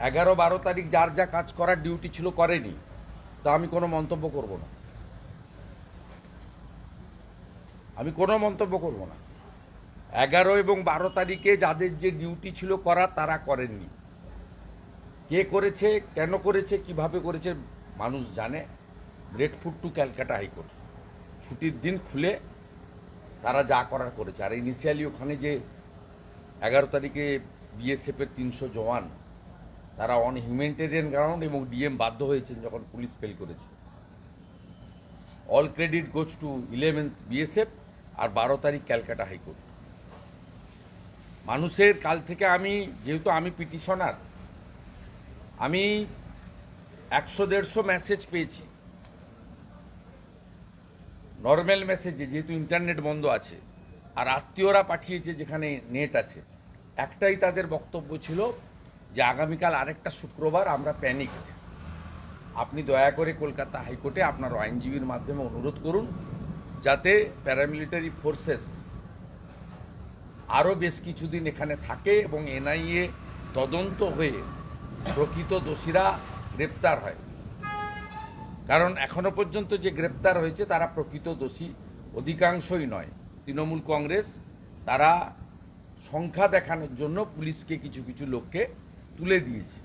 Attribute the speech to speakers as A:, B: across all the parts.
A: 11-12 তারিখ যার যা কাজ করার ডিউটি ছিল করেনি, তা আমি কোনো মন্তব্য করব না। আমি কোনো মন্তব্য করব না। 11 এবং 12 তারিখে যাদের যে ডিউটি ছিল করার তারা করেননি। কে করেছে, কেন করেছে, কিভাবে করেছে মানুষ জানে। গ্রেটফুল টু ক্যালকাটা হাইকোর্ট, ছুটির দিন খুলে তারা যা করার করেছে। আর ইনিশিয়ালি ওখানে যে 11 তারিখে বিএসএফের 300 জওয়ান তারা অন হিউম্যানিটেরিয়ান গ্রাউন্ড এবং ডিএম বাধ্য হয়েছেন যখন পুলিশ ফেল করেছে। All credit goes to 11th BSF আর 12 তারিখ ক্যালকাটা হাইকোর্ট। মানুষের কাল থেকে আমি, যেহেতু আমি পিটিশনার, আমি 100-150 মেসেজ পেয়েছি নর্মাল মেসেজে, যেহেতু ইন্টারনেট বন্ধ আছে, আর আত্মীয়রা পাঠিয়েছে যেখানে নেট আছে। একটাই তাদের বক্তব্য ছিল যে আগামীকাল আরেকটা শুক্রবার, আমরা প্যানিকড। আপনি দয়া করে কলকাতা হাইকোর্টে আপনার আইনজীবীর মাধ্যমে অনুরোধ করুন যাতে প্যারামিলিটারি ফোর্সেস আরও বেশ কিছুদিন এখানে থাকে এবং এনআইএ তদন্ত হয়ে প্রকৃত দোষীরা গ্রেপ্তার হয়। কারণ এখনো পর্যন্ত যে গ্রেপ্তার হয়েছে তারা প্রকৃত দোষী অধিকাংশই নয়। তৃণমূল কংগ্রেস তারা সংখ্যা দেখানোর জন্য পুলিশকে কিছু কিছু লোককে তুলে দিয়েছে।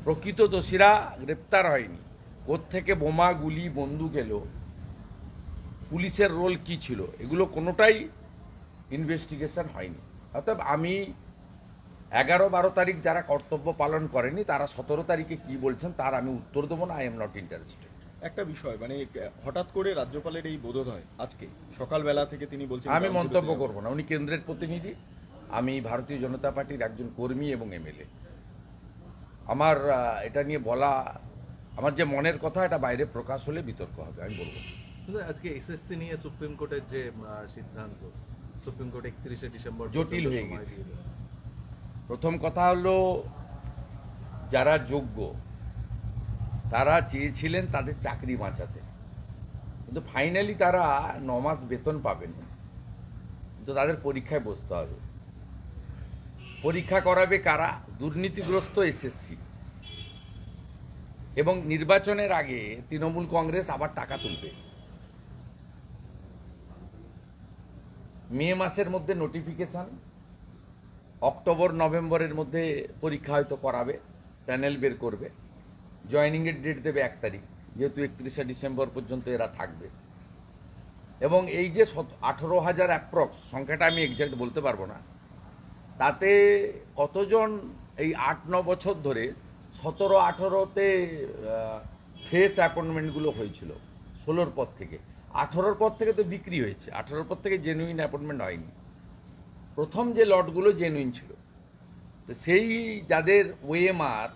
A: প্রকৃত দোষীরা গ্রেপ্তার হয়নি। কোত্থেকে বোমা, গুলি, বন্দুক এলো, পুলিশের রোল কি ছিল, এগুলো কোনোটাই ইনভেস্টিগেশন হয়নি। অর্থাৎ আমি 11-12 তারিখ যারা কর্তব্য পালন করেনি তারা 17 তারিখে কি বলছেন তার আমি উত্তর দেবো না। I am not interested.
B: একটা বিষয়, মানে হঠাৎ করে রাজ্যপালের এই বোধোদয় আজকে সকালবেলা থেকে তিনি বলছেন,
A: আমি মন্তব্য করব না। উনি কেন্দ্রের প্রতিনিধি, আমি ভারতীয় জনতা পার্টির একজন কর্মী এবং এমএলএ। আমার এটা নিয়ে বলা, আমার যে মনের কথা, এটা বাইরে প্রকাশ হলে বিতর্ক হবে, আমি বলবো।
C: কিন্তু আজকে এসএসসি নিয়ে সুপ্রিম কোর্টের যে সিদ্ধান্ত, সুপ্রিম কোর্ট 31শে ডিসেম্বর
A: জটিল হয়ে গেছে। প্রথম কথা হলো, যারা যোগ্য তারা চেয়েছিলেন তাদের চাকরি বাঁচাতে, কিন্তু ফাইনালি তারা 9 মাস বেতন পাবেন, কিন্তু তাদের পরীক্ষায় বসতে হবে। পরীক্ষা করাবে কারা? দুর্নীতিগ্রস্ত এসএসসি। এবং নির্বাচনের আগে তৃণমূল কংগ্রেস আবার টাকা তুলবে। মে মাসের মধ্যে নোটিফিকেশন, অক্টোবর-নভেম্বরের মধ্যে পরীক্ষা হয়তো করাবে, প্যানেল বের করবে, জয়েনিংয়ের ডেট দেবে 1 তারিখ, যেহেতু 31শে ডিসেম্বর পর্যন্ত এরা থাকবে। এবং এই যে 18,000 অ্যাপ্রক্স সংখ্যাটা আমি এক্সাক্ট বলতে পারবো না, তাতে কতজন এই 8-9 বছর ধরে 17-18তে ফ্রেশ অ্যাপয়েন্টমেন্টগুলো হয়েছিল, 16র পর থেকে। 18র পর থেকে তো বিক্রি হয়েছে, 18র পর থেকে জেনুইন অ্যাপয়েন্টমেন্ট হয়নি। প্রথম যে লটগুলো জেনুইন ছিল, তো সেই যাদের ওএমআর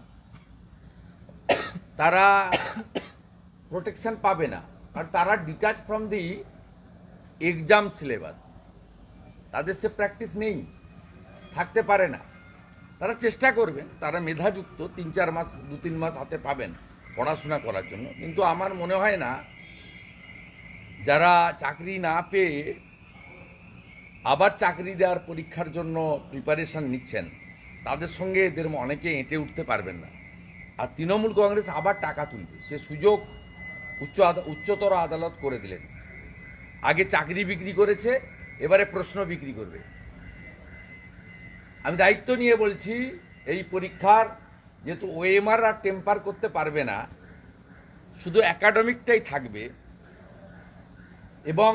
A: তারা প্রোটেকশন পাবে না, আর তারা detach from the exam syllabus, তাদের সে প্র্যাকটিস নেই, থাকতে পারে না। তারা চেষ্টা করবেন, তারা মেধাযুক্ত, 3-4 মাস 2-3 মাস হাতে পাবেন পড়াশোনা করার জন্য। কিন্তু আমার মনে হয় না যারা চাকরি না পেয়ে আবার চাকরি দেওয়ার পরীক্ষার জন্য প্রিপারেশন নিচ্ছেন, তাদের সঙ্গে এদের অনেকে এঁটে উঠতে পারবেন না। আর তৃণমূল কংগ্রেস আবার টাকা তুলবে, সে সুযোগ উচ্চতর আদালত করে দিলেন। আগে চাকরি বিক্রি করেছে, এবারে প্রশ্ন বিক্রি করবে। আমি দায়িত্ব নিয়ে বলছি, এই পরীক্ষার যেহেতু ওএমআর আর টেম্পার করতে পারবে না, শুধু একাডেমিকটাই থাকবে এবং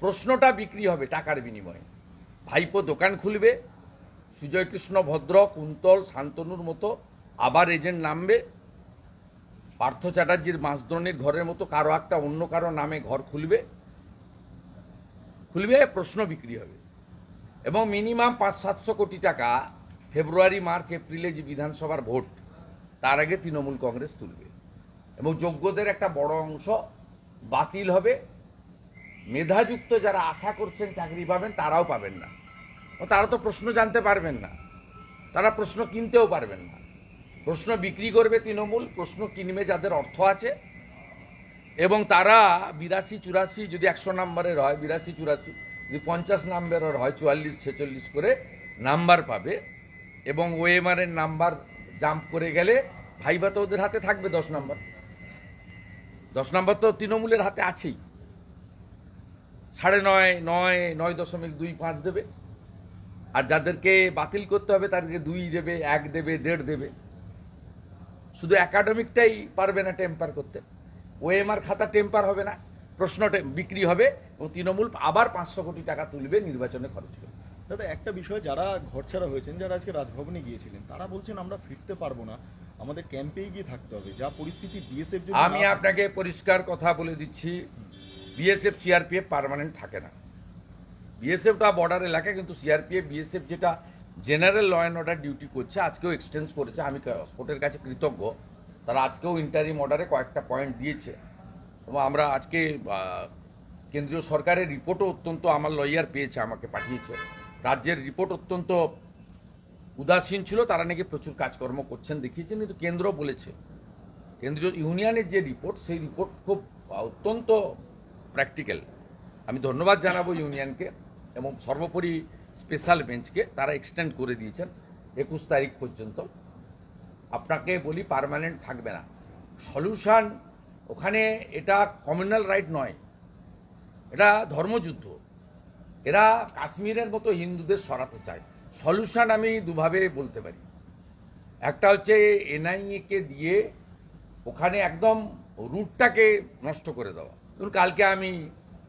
A: প্রশ্নটা বিক্রি হবে টাকার বিনিময়ে। ভাইপো দোকান খুলবে, সুজয় কৃষ্ণ ভদ্র, কুন্তল, শান্তনুর মতো আবার এজেন্ট নামবে, পার্থ চ্যাটার্জির মাসদ্রোণীর ঘরের মতো কারো একটা অন্য কারো নামে ঘর খুলবে, প্রশ্ন বিক্রি হবে। এবং মিনিমাম 500-700 কোটি টাকা ফেব্রুয়ারি, মার্চ, এপ্রিলে যে বিধানসভার ভোট, তার আগে তৃণমূল কংগ্রেস তুলবে। এবং যোগ্যদের একটা বড় অংশ বাতিল হবে। মেধাযুক্ত যারা আশা করছেন চাকরি পাবেন, তারাও পাবেন না। তারা তো প্রশ্ন জানতে পারবেন না, তারা প্রশ্ন কিনতেও পারবেন না। প্রশ্ন বিক্রি করবে তৃণমূল, প্রশ্ন কিনবে যাদের অর্থ আছে, এবং তারা 82-84, যদি 100 নম্বরের হয় 82-84, যদি 50 নম্বরের হয় 44-46 করে নাম্বার পাবে এবং ওএমআর এর নাম্বার জাম্প করে গেলে ভাইবা তো ওদের হাতে থাকবে 10 নম্বর। 10 নম্বর তো তৃণমূলের হাতে আছেই। 9.5, 9.25 দেবে। আর যাদেরকে বাতিল করতে হবে তাদেরকে 2 দেবে, 1 দেবে, 1.5 দেবে। শুধু একাডেমিকটাই পারবে না টেম্পার করতে। ওএমআর খাতা টেম্পার হবে না, প্রশ্ন বিক্রি হবে এবং তৃণমূল আবার 500 কোটি টাকা তুলবে নির্বাচনে খরচ করবে।
B: দাদা একটা বিষয়, যারা ঘরছাড়া হয়েছেন, যারা আজকে রাজভবনে গিয়েছিলেন, তারা বলছেন আমরা ফিরতে পারবো না, আমাদের ক্যাম্পেই গিয়ে থাকতে হবে, যা পরিস্থিতি বিএসএফ যদি
A: আমি আপনাকে পরিষ্কার কথা বলে দিচ্ছি, বিএসএফ সিআরপিএফ পার্মানেন্ট থাকে না। বিএসএফটা বর্ডার এলাকা, কিন্তু সিআরপিএফ বিএসএফ যেটা general law and order duty করছে, আজকেও এক্সটেন্স করেছে। আমি কোর্টের কাছে কৃতজ্ঞ, তারা আজকেও ইন্টারিম অর্ডারে কয়েকটা পয়েন্ট দিয়েছে এবং আমরা আজকে কেন্দ্রীয় সরকারের রিপোর্টও অত্যন্ত, আমার লয়ার পেয়েছে, আমাকে পাঠিয়েছে। রাজ্যের রিপোর্ট অত্যন্ত উদাসীন ছিল, তারা নাকি প্রচুর কাজকর্ম করছেন দেখিয়েছেন, কিন্তু কেন্দ্র বলেছে, কেন্দ্রীয় ইউনিয়নের যে রিপোর্ট, সেই রিপোর্ট খুব অত্যন্ত প্র্যাকটিক্যাল। আমি ধন্যবাদ জানাবো ইউনিয়নকে এবং সর্বোপরি স্পেশাল বেঞ্চকে, তারা এক্সটেন্ড করে দিয়েছেন 21 তারিখ পর্যন্ত। আপনাকে বলি, পার্মানেন্ট থাকবে না। সলিউশন ওখানে, এটা কমিউনাল রাইট নয়, এটা ধর্মযুদ্ধ। এরা কাশ্মীরের মতো হিন্দুদের সরাতে চায়। সলিউশন আমি দুভাবে বলতে পারি। একটা হচ্ছে এনআইএ কে দিয়ে ওখানে একদম রুটটাকে নষ্ট করে দেওয়া। ধরুন কালকে আমি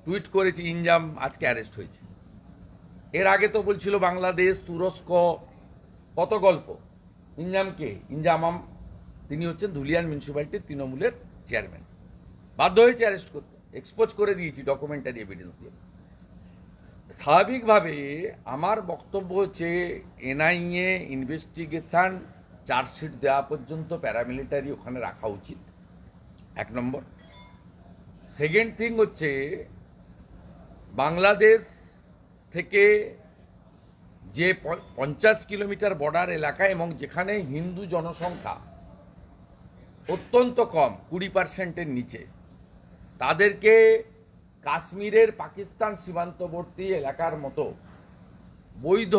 A: টুইট করেছি, ইনজাম আজকে অ্যারেস্ট হয়েছে। এর আগে তো বলছিল বাংলাদেশ, তুরস্ক, কত গল্প। ইনজামাম তিনি হচ্ছেন ধুলিয়ান মিউনিসিপ্যালিটির তৃণমূলের চেয়ারম্যান, বাধ্য হয়েছে অ্যারেস্ট করতে, এক্সপোজ করে দিয়েছি ডকুমেন্টারি এভিডেন্স দিয়ে। স্বাভাবিকভাবে আমার বক্তব্য হচ্ছে এনআইএ ইনভেস্টিগেশন চার্জশিট দেওয়া পর্যন্ত প্যারামিলিটারি ওখানে রাখা উচিত, 1 নম্বর। সেকেন্ড থিং হচ্ছে, বাংলাদেশ থেকে যে 50 কিলোমিটার বর্ডার এলাকা এবং যেখানে হিন্দু জনসংখ্যা অত্যন্ত কম, 20%-এর নিচে, তাদেরকে কাশ্মীরের পাকিস্তান সীমান্তবর্তী এলাকার মতো বৈধ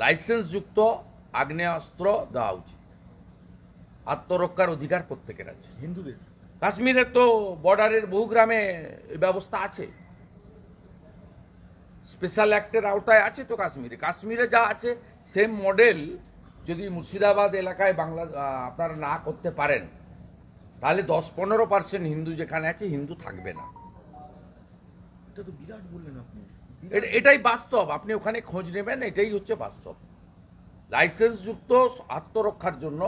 A: লাইসেন্সযুক্ত আগ্নেয়াস্ত্র দেওয়া উচিত। আত্মরক্ষার অধিকার প্রত্যেকের আছে।
B: হিন্দুদের
A: কাশ্মীরের তো বর্ডারের বহু গ্রামে এই ব্যবস্থা আছে, স্পেশাল অ্যাক্টের আওতায় আছে তো। কাশ্মীরে যা আছে সেম মডেল যদি মুর্শিদাবাদ এলাকায় আপনারা না করতে পারেন, তাহলে 10-15% হিন্দু যেখানে আছে, হিন্দু থাকবে না।
B: এটা তো বিরাট বললেন আপনি।
A: এটাই বাস্তব, আপনি ওখানে খোঁজ নেবেন, এটাই হচ্ছে বাস্তব। লাইসেন্সযুক্ত আত্মরক্ষার জন্য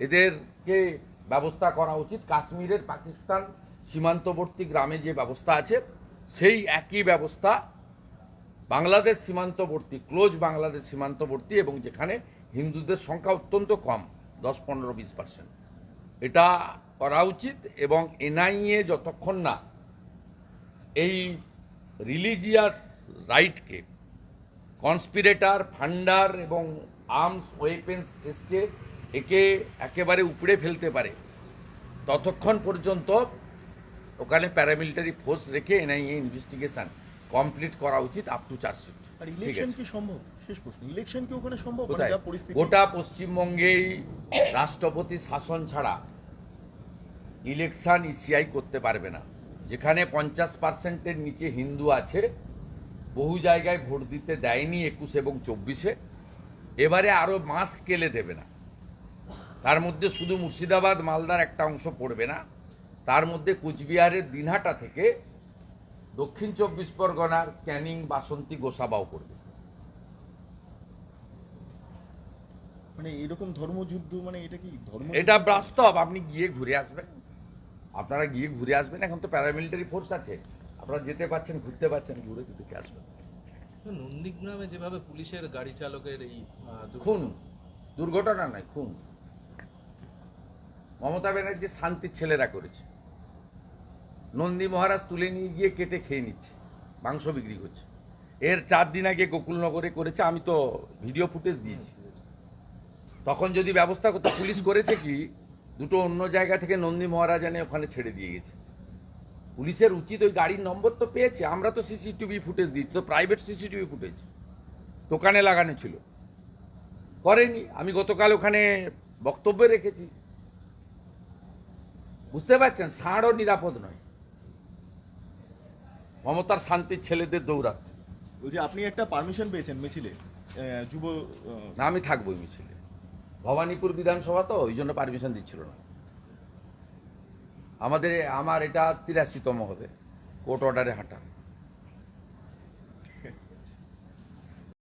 A: এদেরকে ব্যবস্থা করা উচিত। কাশ্মীরের পাকিস্তান সীমান্তবর্তী গ্রামে যে ব্যবস্থা আছে, সেই একই ব্যবস্থা বাংলাদেশ সীমান্তবর্তী, ক্লোজ বাংলাদেশ সীমান্তবর্তী এবং যেখানে হিন্দুদের সংখ্যা অত্যন্ত কম, 10-15-20%, এটা করা উচিত। এবং এনআইএ যতক্ষণ না এই রিলিজিয়াস রাইটকে, কনস্পিরেটার, ফান্ডার এবং আর্মস ওয়েপেন্স এসছে, একে একেবারে উপড়ে ফেলতে পারে, ততক্ষণ পর্যন্ত ওখানে প্যারামিলিটারি ফোর্স রেখে এনআইএ ইনভেস্টিগেশন কমপ্লিট করা উচিত আপ টু চার্জশিট।
B: আর ইলেকশন কি সম্ভব? শেষ প্রশ্ন, ইলেকশন কি ওখানে সম্ভব? মানে
A: কোথায়?
B: যা পরিস্থিতি,
A: গোটা পশ্চিমবঙ্গেই রাষ্ট্রপতি শাসন ছাড়া ইলেকশন ইসিআই করতে পারবে না। যেখানে 50%-এর নিচে হিন্দু আছে, বহু জায়গায় ভোট দিতে দেয়নি 21 এবং 24-এ, এবারে আরো মাস স্কেলে দেবে না। তার মধ্যে শুধু মুর্শিদাবাদ, মালদার একটা অংশ পড়বে না, তার মধ্যে কুচবিহারের দিনহাটা থেকে দক্ষিণ 24 পরগনার ক্যানিং, বাসন্তী, গোসাবাও পড়বে।
B: মানে এরকম ধর্মযুদ্ধ, মানে এটা কি ধর্ম?
A: এটা বাস্তব, আপনি গিয়ে ঘুরে আসবেন, আপনারা গিয়ে ঘুরে আসবেন। এখন তো প্যারামিলিটারি ফোর্স আছে, আপনারা যেতে পারছেন, ঘুরতে পারছেন, ঘুরে দেখে আসবেন।
C: নন্দীগ্রামে যেভাবে পুলিশের গাড়ি চালকের এই
A: খুন, দুর্ঘটনা নয়, খুন। মমতা ব্যানার্জির শান্তির ছেলেরা করেছে। নন্দী মহারাজ তুলে নিয়ে গিয়ে কেটে খেয়ে নিচ্ছে, মাংস বিক্রি করছে। এর 4 দিন আগে গোকুলনগরে করেছে, আমি তো ভিডিও ফুটেজ দিয়েছি। তখন যদি ব্যবস্থা করতে, পুলিশ করেছে কি, দুটো অন্য জায়গা থেকে নন্দী মহারাজ এনে ওখানে ছেড়ে দিয়ে গেছে। পুলিশের উচিত, ওই গাড়ির নম্বর তো পেয়েছে, আমরা তো সিসিটিভি ফুটেজ দিচ্ছি, তো প্রাইভেট সিসিটিভি ফুটেজ দোকানে লাগানো ছিল, করেনি। আমি গতকাল ওখানে বক্তব্য রেখেছি। বুঝতে পারছেন, ষাঁড়ও নিরাপদ নয় মমতার শান্তির ছেলেদের দৌড়াতে।
B: বলছি আপনি একটা পারমিশন পেয়েছেন মিছিলে যুব
A: না, আমি থাকবোই মিছিলে। ভবানীপুর বিধানসভা তো ওই জন্য পারমিশন দিচ্ছিল না। আমার এটা 83তম হবে কোর্ট অর্ডারে হাঁটা।